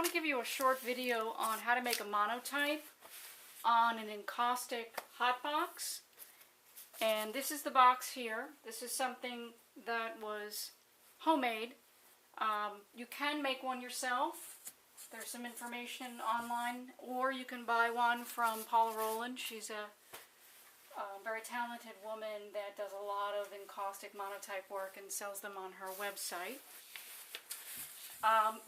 to give you a short video on how to make a monotype on an encaustic hot box. And this is the box here. This is something that was homemade. You can make one yourself. There's some information online, or you can buy one from Paula Rowland. She's a very talented woman that does a lot of encaustic monotype work and sells them on her website.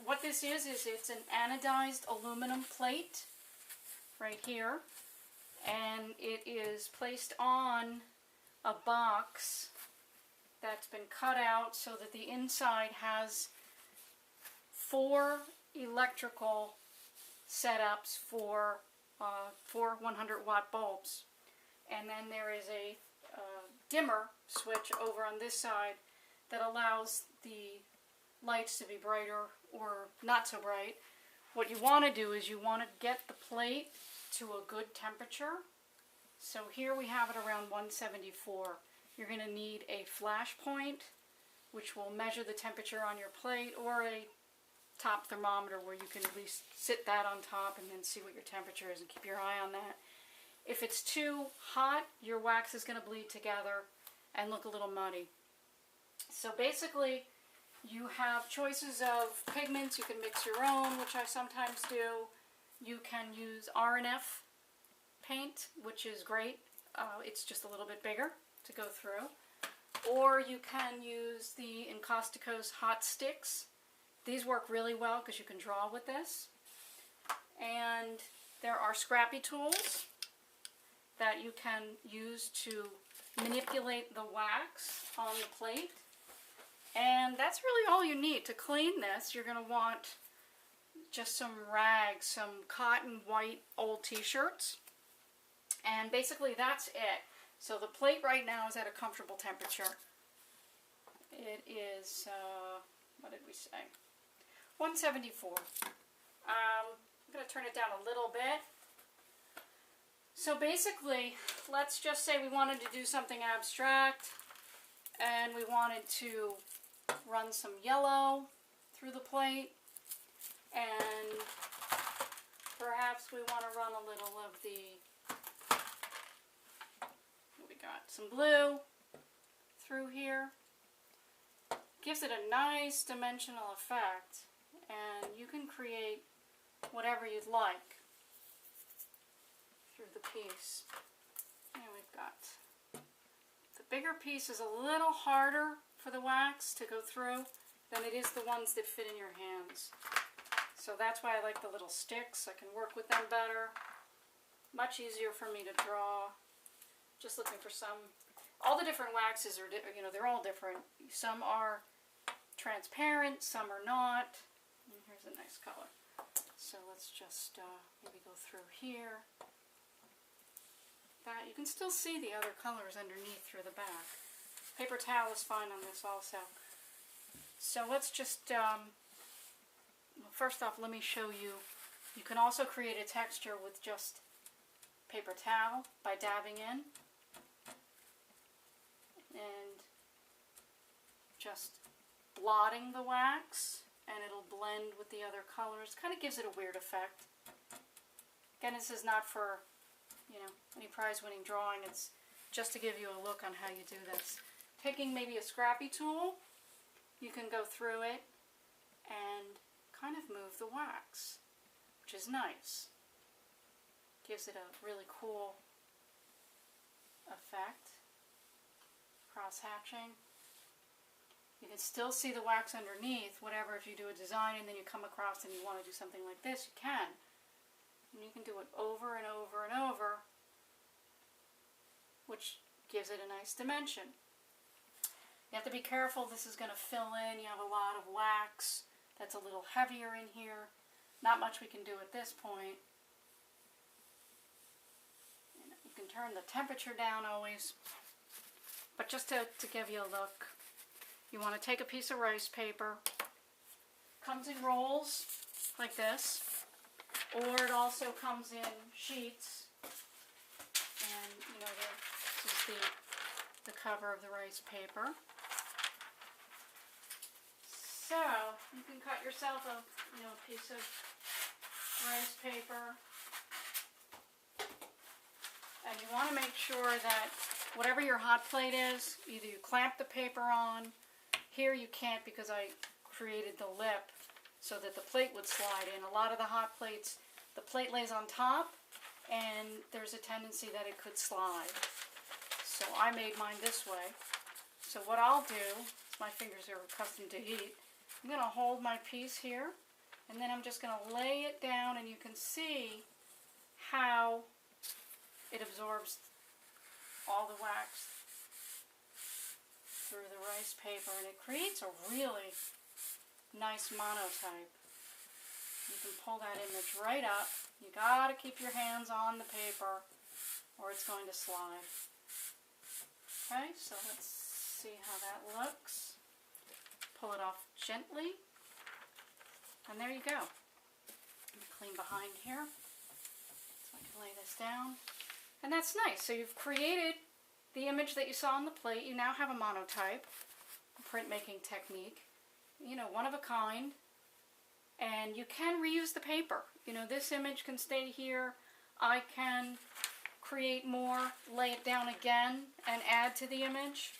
What this is it's an anodized aluminum plate right here, and it is placed on a box that's been cut out so that the inside has 4 electrical setups for 4 100-watt bulbs. And then there is a dimmer switch over on this side that allows the lights to be brighter or not so bright. What you want to do is you want to get the plate to a good temperature. So here we have it around 174. You're going to need a flash point, which will measure the temperature on your plate, or a top thermometer where you can at least sit that on top and then see what your temperature is and keep your eye on that. If it's too hot, your wax is going to bleed together and look a little muddy. So basically, you have choices of pigments. You can mix your own, which I sometimes do. You can use R&F paint, which is great. It's just a little bit bigger to go through. Or you can use the Encausticos hot sticks. These work really well because you can draw with this. And there are scrappy tools that you can use to manipulate the wax on the plate. And that's really all you need. To clean this, you're going to want just some rags, some cotton white old t-shirts. And basically that's it. So the plate right now is at a comfortable temperature. It is, what did we say? 174. I'm going to turn it down a little bit. So basically, let's just say we wanted to do something abstract and we wanted to run some yellow through the plate, and perhaps we want to run a little of the, what we got, some blue through here. Gives it a nice dimensional effect, and you can create whatever you'd like through the piece. And we've got the bigger piece is a little harder for the wax to go through than it is the ones that fit in your hands. So that's why I like the little sticks. I can work with them better. Much easier for me to draw. Just looking for some. All the different waxes are, they're all different. Some are transparent, some are not. And here's a nice color. So let's just maybe go through here. That you can still see the other colors underneath through the back. Paper towel is fine on this also. So let's just, well, first off, let me show you. You can also create a texture with just paper towel by dabbing in and just blotting the wax, and it'll blend with the other colors. Kind of gives it a weird effect. Again, this is not for, any prize-winning drawing. It's just to give you a look on how you do this. Taking maybe a scrappy tool, you can go through it and kind of move the wax, which is nice. Gives it a really cool effect. Cross-hatching. You can still see the wax underneath, whatever. If you do a design and then you come across and you want to do something like this, you can. And you can do it over and over and over, which gives it a nice dimension. You have to be careful. This is going to fill in. You have a lot of wax that's a little heavier in here. Not much we can do at this point. You can turn the temperature down always. But just to give you a look, you want to take a piece of rice paper. Comes in rolls like this, or it also comes in sheets. And this is the cover of the rice paper. So you can cut yourself a piece of rice paper, and you want to make sure that whatever your hot plate is, either you clamp the paper on. Here you can't because I created the lip so that the plate would slide in. A lot of the hot plates, the plate lays on top and there's a tendency that it could slide. So I made mine this way. So what I'll do, my fingers are accustomed to heat, I'm going to hold my piece here and then I'm just going to lay it down, and you can see how it absorbs all the wax through the rice paper, and it creates a really nice monotype. You can pull that image right up. You gotta keep your hands on the paper or it's going to slide. Okay, so let's see how that looks. Pull it off gently, and there you go. Let me clean behind here so I can lay this down. And that's nice. So you've created the image that you saw on the plate. You now have a monotype, a printmaking technique, one of a kind, and you can reuse the paper. This image can stay here. I can create more, lay it down again, and add to the image,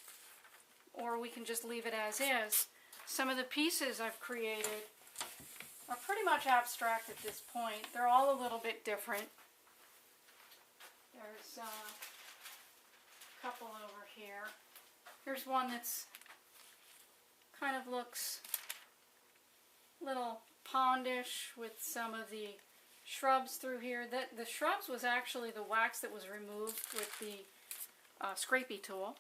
or we can just leave it as is. Some of the pieces I've created are pretty much abstract at this point. They're all a little bit different. There's a couple over here. Here's one that's kind of looks a little pondish with some of the shrubs through here. The shrubs was actually the wax that was removed with the scrapey tool.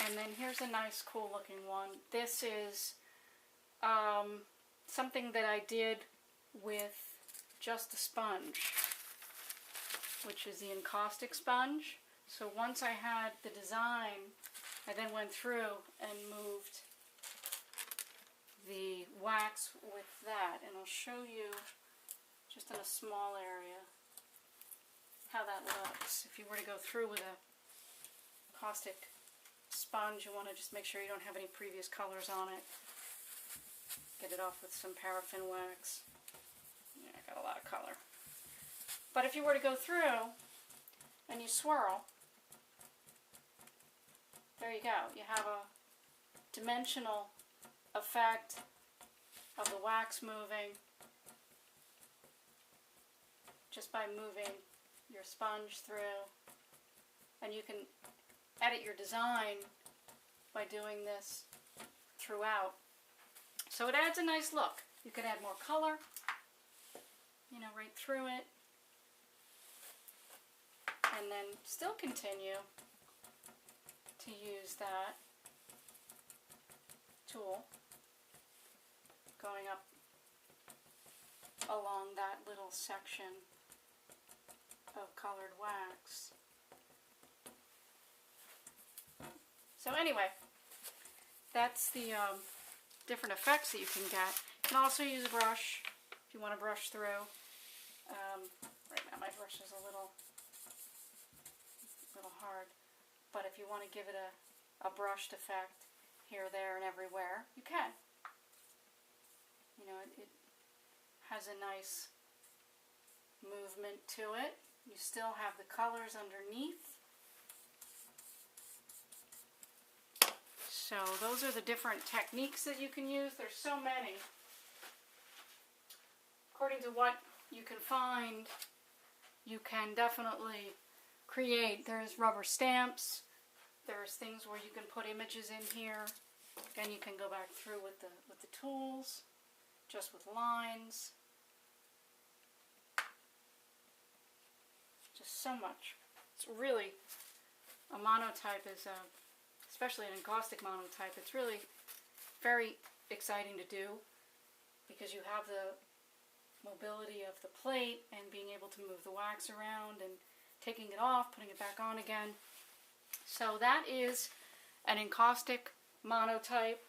And then here's a nice cool looking one. This is something that I did with just a sponge, which is the encaustic sponge. So once I had the design, I then went through and moved the wax with that. And I'll show you just in a small area how that looks. If you were to go through with a caustic sponge, you want to just make sure you don't have any previous colors on it. Get it off with some paraffin wax. Yeah, I got a lot of color. But if you were to go through and you swirl, there you go. You have a dimensional effect of the wax moving just by moving your sponge through. And you can edit your design by doing this throughout. So it adds a nice look. You can add more color, right through it. And then still continue to use that tool going up along that little section of colored wax. So anyway, that's the different effects that you can get. You can also use a brush if you want to brush through. Right now my brush is a little hard, but if you want to give it a brushed effect here, there, and everywhere, you can. It has a nice movement to it. You still have the colors underneath. So those are the different techniques that you can use. There's so many. According to what you can find, you can definitely create. There's rubber stamps. There's things where you can put images in here. Again, you can go back through with the tools, just with lines. Just so much. It's really, a monotype is especially an encaustic monotype, it's really very exciting to do because you have the mobility of the plate and being able to move the wax around and taking it off, putting it back on again. So that is an encaustic monotype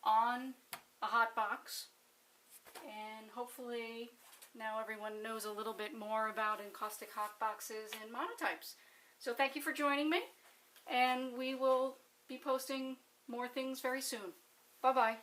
on a hot box, and hopefully now everyone knows a little bit more about encaustic hot boxes and monotypes. So thank you for joining me, and we will be posting more things very soon. Bye-bye.